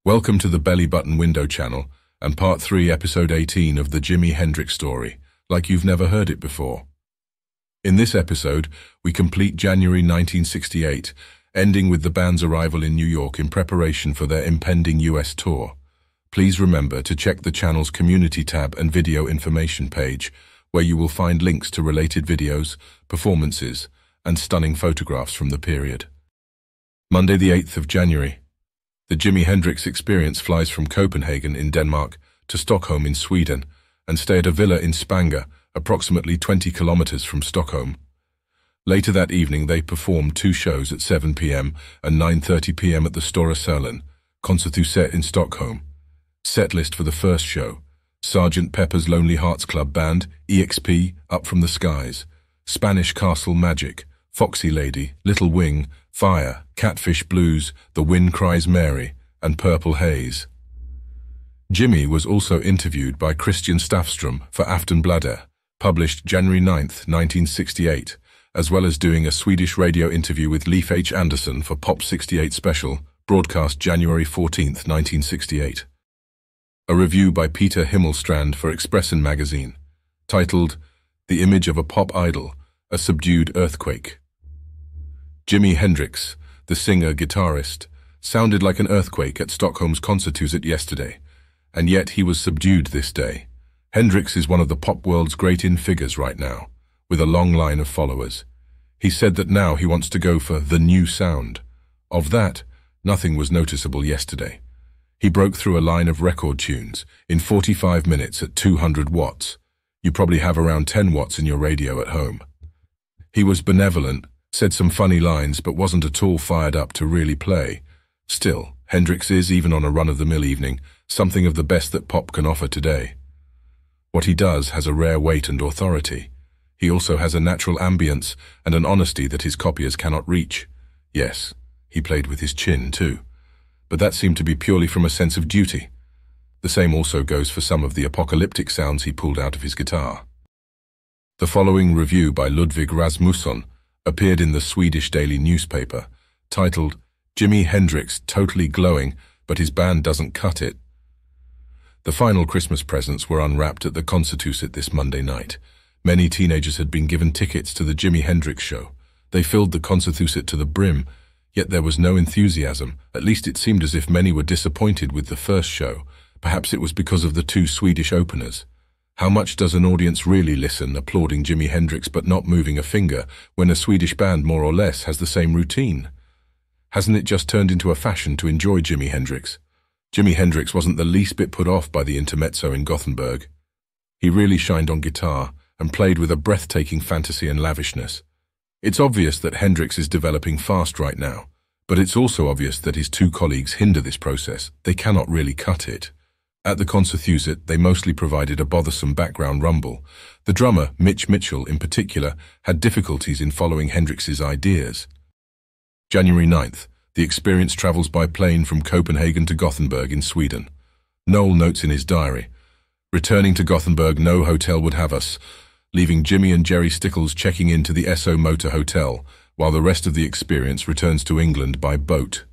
Welcome to the Belly Button Window channel and part 3, episode 18 of the Jimi Hendrix Story, like you've never heard it before. In this episode, we complete January 1968, ending with the band's arrival in New York in preparation for their impending US tour. Please remember to check the channel's community tab and video information page, where you will find links to related videos, performances, and stunning photographs from the period. Monday the 8th of January. The Jimi Hendrix Experience flies from Copenhagen in Denmark to Stockholm in Sweden and stay at a villa in Spånga, approximately 20 kilometers from Stockholm. Later that evening they perform 2 shows at 7 p.m. and 9:30 p.m. at the STORA SALEN, KONSERTHUSET in Stockholm. Setlist for the first show: Sgt. Pepper's Lonely Hearts Club Band, EXP, Up From the Skies, Spanish Castle Magic, Foxy Lady, Little Wing, Fire, Catfish Blues, The Wind Cries Mary, and Purple Haze. Jimi was also interviewed by Christian Stafstrom for Aftonbladet, published January 9, 1968, as well as doing a Swedish radio interview with Leif H. Anderson for Pop 68 Special, broadcast January 14, 1968. A review by Peter Himmelstrand for Expressen magazine, titled The Image of a Pop Idol, A Subdued Earthquake. Jimi Hendrix, the singer-guitarist, sounded like an earthquake at Stockholm's Konserthuset yesterday, and yet he was subdued this day. Hendrix is one of the pop world's great-in figures right now, with a long line of followers. He said that now he wants to go for the new sound. Of that, nothing was noticeable yesterday. He broke through a line of record tunes in 45 minutes at 200 watts. You probably have around 10 watts in your radio at home. He was benevolent, said some funny lines, but wasn't at all fired up to really play. Still, Hendrix is, even on a run-of-the-mill evening, something of the best that pop can offer today. What he does has a rare weight and authority. He also has a natural ambience and an honesty that his copiers cannot reach. Yes, he played with his chin too, but that seemed to be purely from a sense of duty. The same also goes for some of the apocalyptic sounds he pulled out of his guitar. The following review by Ludwig Rasmussen appeared in the Swedish daily newspaper, titled, Jimi Hendrix Totally Glowing, but His Band Doesn't Cut It. The final Christmas presents were unwrapped at the Konserthuset this Monday night. Many teenagers had been given tickets to the Jimi Hendrix show. They filled the Konserthuset to the brim, yet there was no enthusiasm. At least it seemed as if many were disappointed with the first show. Perhaps it was because of the 2 Swedish openers. How much does an audience really listen, applauding Jimi Hendrix but not moving a finger, when a Swedish band more or less has the same routine? Hasn't it just turned into a fashion to enjoy Jimi Hendrix? Jimi Hendrix wasn't the least bit put off by the intermezzo in Gothenburg. He really shined on guitar and played with a breathtaking fantasy and lavishness. It's obvious that Hendrix is developing fast right now, but it's also obvious that his 2 colleagues hinder this process. They cannot really cut it. At the Konserthuset, they mostly provided a bothersome background rumble. The drummer, Mitch Mitchell in particular, had difficulties in following Hendrix's ideas. January 9th, the Experience travels by plane from Copenhagen to Gothenburg in Sweden. Noel notes in his diary, returning to Gothenburg, no hotel would have us, leaving Jimi and Jerry Stickles checking into the SO Motor Hotel, while the rest of the Experience returns to England by boat.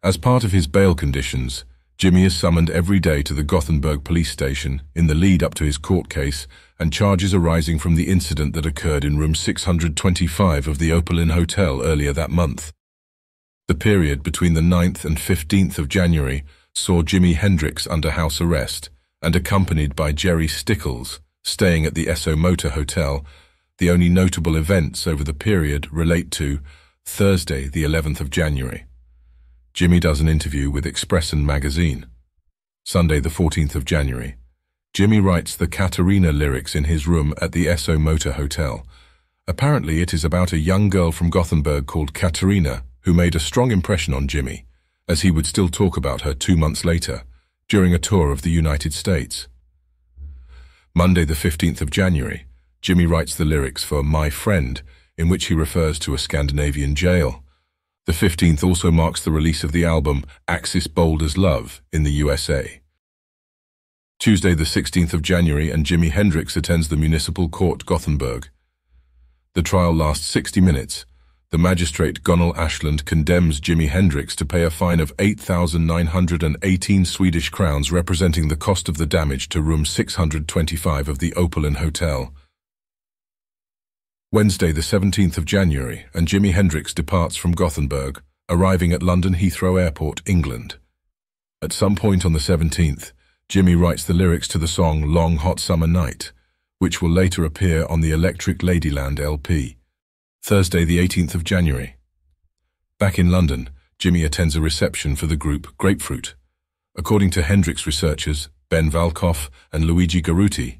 As part of his bail conditions, Jimi is summoned every day to the Gothenburg police station in the lead up to his court case, and charges arising from the incident that occurred in room 625 of the Opal Hotel earlier that month. The period between the 9th and 15th of January saw Jimi Hendrix under house arrest and accompanied by Jerry Stickles, staying at the SO Motor Hotel. The only notable events over the period relate to Thursday, the 11th of January. Jimi does an interview with Expressen magazine. Sunday the 14th of January. Jimi writes the Katarina lyrics in his room at the SO Motor Hotel. Apparently it is about a young girl from Gothenburg called Katarina who made a strong impression on Jimi, as he would still talk about her 2 months later, during a tour of the United States. Monday the 15th of January. Jimi writes the lyrics for My Friend, in which he refers to a Scandinavian jail. The 15th also marks the release of the album Axis Bold as Love in the USA. Tuesday the 16th of January, and Jimi Hendrix attends the Municipal Court Gothenburg. The trial lasts 60 minutes. The magistrate Gunnel Ashland condemns Jimi Hendrix to pay a fine of 8,918 Swedish crowns, representing the cost of the damage to room 625 of the Opal Hotel. Wednesday, the 17th of January, and Jimi Hendrix departs from Gothenburg, arriving at London Heathrow Airport, England. At some point on the 17th, Jimi writes the lyrics to the song Long Hot Summer Night, which will later appear on the Electric Ladyland LP. Thursday, the 18th of January. Back in London, Jimi attends a reception for the group Grapefruit. According to Hendrix researchers Ben Valkhoff and Luigi Garuti,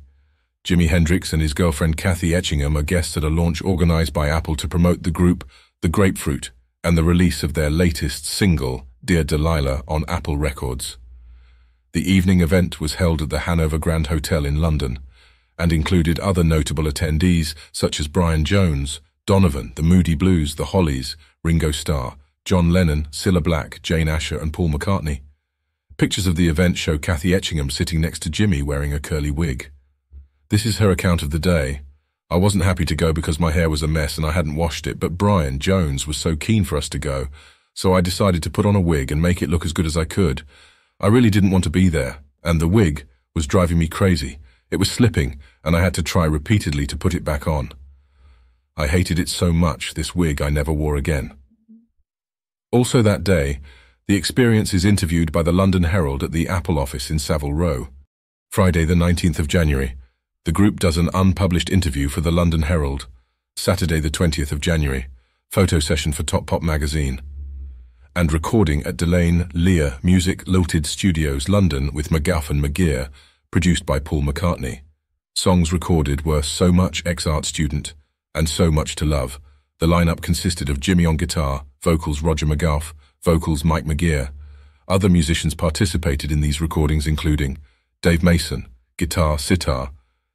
Jimi Hendrix and his girlfriend Kathy Etchingham are guests at a launch organized by Apple to promote the group, the Grapefruit, and the release of their latest single, Dear Delilah, on Apple Records. The evening event was held at the Hanover Grand Hotel in London and included other notable attendees such as Brian Jones, Donovan, the Moody Blues, the Hollies, Ringo Starr, John Lennon, Cilla Black, Jane Asher and Paul McCartney. Pictures of the event show Kathy Etchingham sitting next to Jimi wearing a curly wig. This is her account of the day. I wasn't happy to go because my hair was a mess and I hadn't washed it, but Brian Jones was so keen for us to go, so I decided to put on a wig and make it look as good as I could. I really didn't want to be there, and the wig was driving me crazy. It was slipping, and I had to try repeatedly to put it back on. I hated it so much, this wig I never wore again. Also that day, The Experience is interviewed by the London Herald at the Apple office in Savile Row. Friday, the 19th of January. The group does an unpublished interview for the London Herald. Saturday, the 20th of January. Photo session for Top Pop magazine. And recording at Delane Lear Music Lilted Studios, London, with McGough and McGear, produced by Paul McCartney. Songs recorded were So Much Ex-Art Student and So Much to Love. The lineup consisted of Jimi on guitar, vocals Roger McGough, vocals Mike McGear. Other musicians participated in these recordings including Dave Mason, guitar, sitar,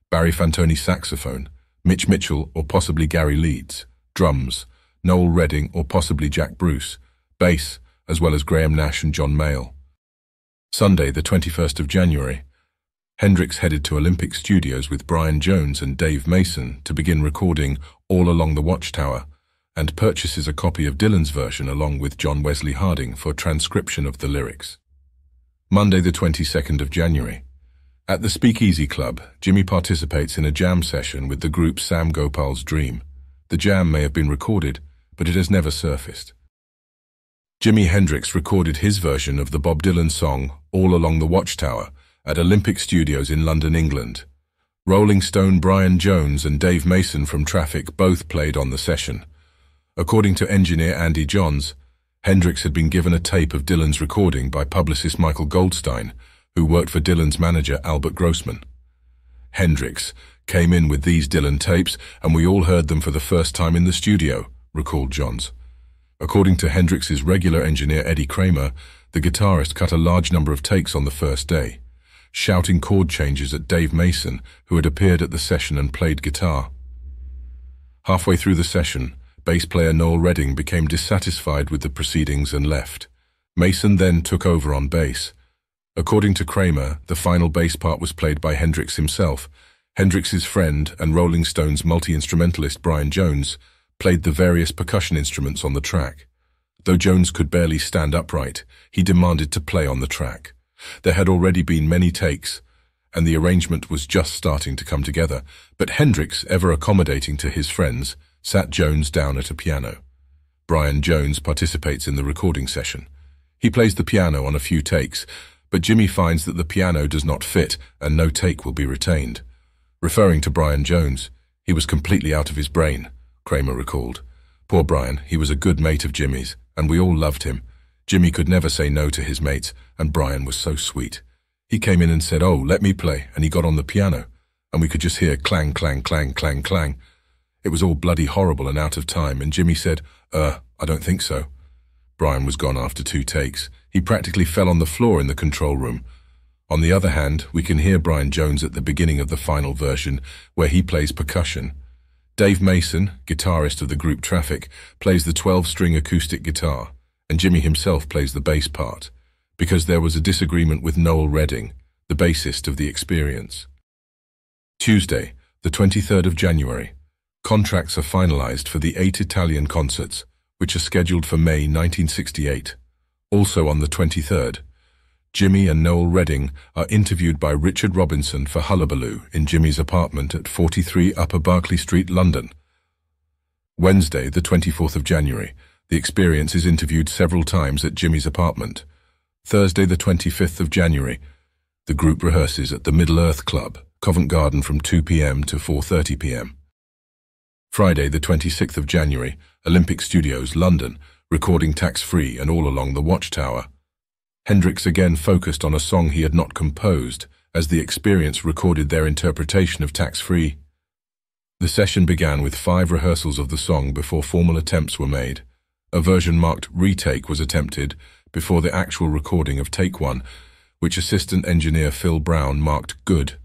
Barry Fantoni saxophone, Mitch Mitchell or possibly Gary Leeds, drums, Noel Redding or possibly Jack Bruce, bass, as well as Graham Nash and John Mayall. Sunday, the 21st of January. Hendrix headed to Olympic Studios with Brian Jones and Dave Mason to begin recording All Along the Watchtower, and purchases a copy of Dylan's version along with John Wesley Harding for transcription of the lyrics. Monday, the 22nd of January. At the Speakeasy Club, Jimi participates in a jam session with the group Sam GOPAL'S Dream. The jam may have been recorded, but it has never surfaced. Jimi Hendrix recorded his version of the Bob Dylan song All Along the Watchtower at Olympic Studios in London, England. Rolling Stone Brian Jones and Dave Mason from Traffic both played on the session. According to engineer Andy Johns, Hendrix had been given a tape of Dylan's recording by publicist Michael Goldstein, who worked for Dylan's manager Albert Grossman. Hendrix came in with these Dylan tapes and we all heard them for the first time in the studio, recalled Johns. According to Hendrix's regular engineer Eddie Kramer, the guitarist cut a large number of takes on the first day, shouting chord changes at Dave Mason, who had appeared at the session and played guitar. Halfway through the session, bass player Noel Redding became dissatisfied with the proceedings and left. Mason then took over on bass. According to Kramer, the final bass part was played by Hendrix himself. Hendrix's friend and Rolling Stones multi-instrumentalist Brian Jones played the various percussion instruments on the track. Though Jones could barely stand upright, he demanded to play on the track. There had already been many takes, and the arrangement was just starting to come together, but Hendrix, ever accommodating to his friends, sat Jones down at a piano. Brian Jones participates in the recording session. He plays the piano on a few takes, but Jimi finds that the piano does not fit and no take will be retained. Referring to Brian Jones, he was completely out of his brain, Kramer recalled. Poor Brian, he was a good mate of Jimi's, and we all loved him. Jimi could never say no to his mates, and Brian was so sweet. He came in and said, "Oh, let me play," and he got on the piano, and we could just hear clang, clang, clang, clang, clang. It was all bloody horrible and out of time, and Jimi said, I don't think so." Brian was gone after 2 takes. He practically fell on the floor in the control room. On the other hand, we can hear Brian Jones at the beginning of the final version, where he plays percussion. Dave Mason, guitarist of the group Traffic, plays the 12-string acoustic guitar, and Jimi himself plays the bass part, because there was a disagreement with Noel Redding, the bassist of The Experience. Tuesday, the 23rd of January. Contracts are finalized for the 8 Italian concerts, which are scheduled for May 1968. Also on the 23rd, Jimi and Noel Redding are interviewed by Richard Robinson for Hullabaloo in Jimi's apartment at 43 Upper Berkeley Street, London. Wednesday, the 24th of January, The Experience is interviewed several times at Jimi's apartment. Thursday, the 25th of January, the group rehearses at the Middle-earth Club, Covent Garden from 2 p.m. to 4:30 p.m. Friday, the 26th of January, Olympic Studios, London, recording Tax-Free and All Along the Watchtower. Hendrix again focused on a song he had not composed, as The Experience recorded their interpretation of Tax-Free. The session began with 5 rehearsals of the song before formal attempts were made. A version marked Retake was attempted before the actual recording of Take 1, which assistant engineer Phil Brown marked Good.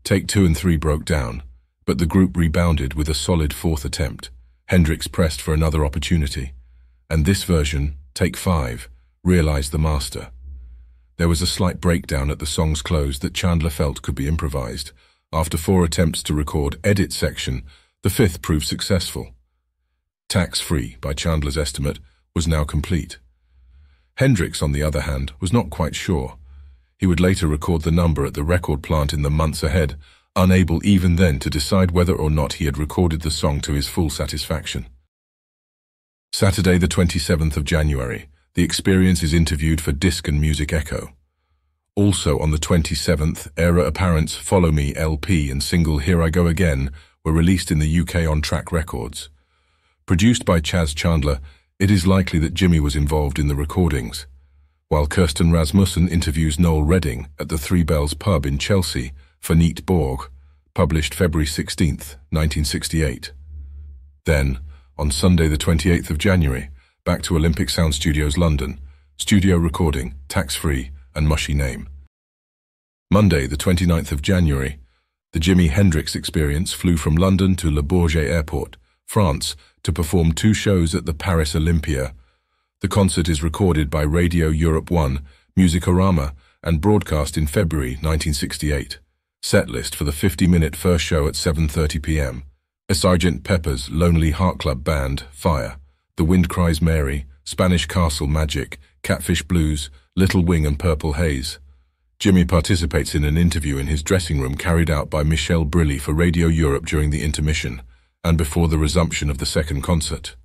Take 2 and 3 broke down, but the group rebounded with a solid 4th attempt. Hendrix pressed for another opportunity, and this version, Take 5, realized the master. There was a slight breakdown at the song's close that Chandler felt could be improvised. After 4 attempts to record Edit section, the 5th proved successful. Tax-Free, by Chandler's estimate, was now complete. Hendrix, on the other hand, was not quite sure. He would later record the number at the record plant in the months ahead, unable even then to decide whether or not he had recorded the song to his full satisfaction. Saturday, the 27th of January, The Experience is interviewed for Disc and Music Echo. Also on the 27th, Era Apparent's Follow Me LP and single Here I Go Again were released in the UK on Track Records. Produced by Chaz Chandler, it is likely that Jimi was involved in the recordings. While Kirsten Rasmussen interviews Noel Redding at the Three Bells pub in Chelsea for Neat Borg, published February 16, 1968. Then, on Sunday the 28th of January, back to Olympic Sound Studios, London, studio recording, Tax-Free and Mushy Name. Monday the 29th of January, the Jimi Hendrix Experience flew from London to Le Bourget Airport, France, to perform 2 shows at the Paris Olympia. The concert is recorded by Radio Europe 1, Musicorama, and broadcast in February 1968. Setlist for the 50-minute first show at 7:30 p.m. A Sgt. Pepper's Lonely Heart Club Band, Fire, The Wind Cries Mary, Spanish Castle Magic, Catfish Blues, Little Wing and Purple Haze. Jimi participates in an interview in his dressing room carried out by Michel Brilly for Radio Europe during the intermission, and before the resumption of the second concert.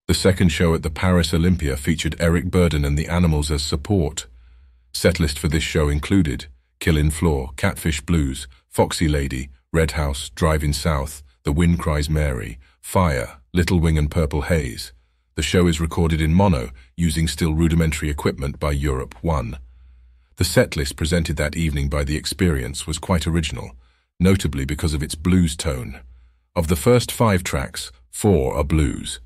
The second show at the Paris Olympia featured Eric Burdon and the Animals as support. Setlist for this show included Killin' Floor, Catfish Blues, Foxy Lady, Red House, Driving South, The Wind Cries Mary, Fire, Little Wing and Purple Haze. The show is recorded in mono, using still rudimentary equipment by Europe 1. The setlist presented that evening by The Experience was quite original, notably because of its blues tone. Of the first 5 tracks, 4 are blues.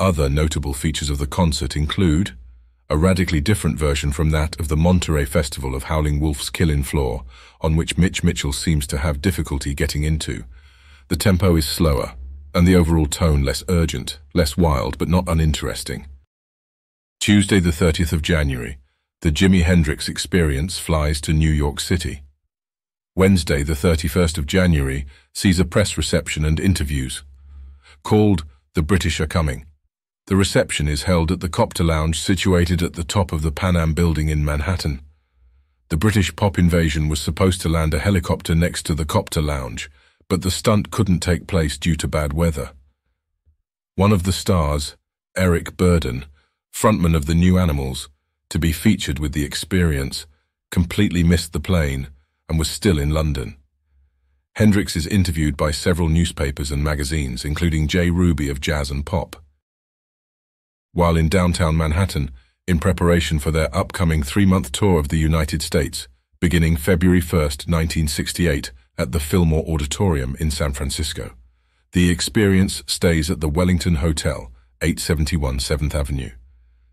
Other notable features of the concert include a radically different version from that of the Monterey Festival of Howling Wolf's Killin' Floor, on which Mitch Mitchell seems to have difficulty getting into. The tempo is slower, and the overall tone less urgent, less wild, but not uninteresting. Tuesday the 30th of January, the Jimi Hendrix Experience flies to New York City. Wednesday the 31st of January sees a press reception and interviews. Called The British Are Coming. The reception is held at the COPTER Lounge situated at the top of the Pan Am building in Manhattan. The British pop invasion was supposed to land a helicopter next to the COPTER Lounge, but the stunt couldn't take place due to bad weather. One of the stars, Eric Burdon, frontman of the New Animals, to be featured with The Experience, completely missed the plane and was still in London. Hendrix is interviewed by several newspapers and magazines, including J. Ruby of Jazz and Pop. While in downtown Manhattan, in preparation for their upcoming 3-month tour of the United States, beginning February 1, 1968, at the Fillmore Auditorium in San Francisco. The Experience stays at the Wellington Hotel, 871 7th Avenue.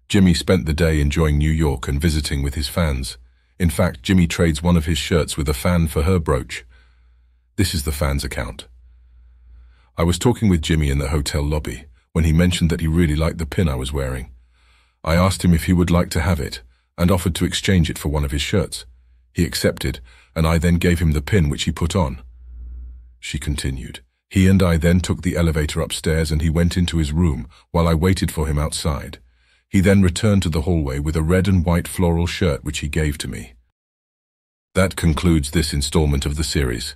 Jimi spent the day enjoying New York and visiting with his fans. In fact, Jimi trades one of his shirts with a fan for her brooch. This is the fan's account. I was talking with Jimi in the hotel lobby when he mentioned that he really liked the pin I was wearing. I asked him if he would like to have it and offered to exchange it for one of his shirts. He accepted, and I then gave him the pin which he put on. She continued, He and I then took the elevator upstairs and he went into his room while I waited for him outside. He then returned to the hallway with a red and white floral shirt which he gave to me. That concludes this installment of the series.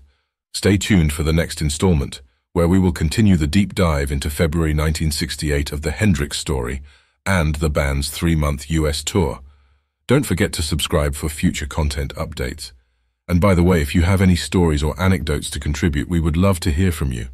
Stay tuned for the next installment, where we will continue the deep dive into February 1968 of the Hendrix Story and the band's 3-month US tour. Don't forget to subscribe for future content updates. And by the way, if you have any stories or anecdotes to contribute, we would love to hear from you.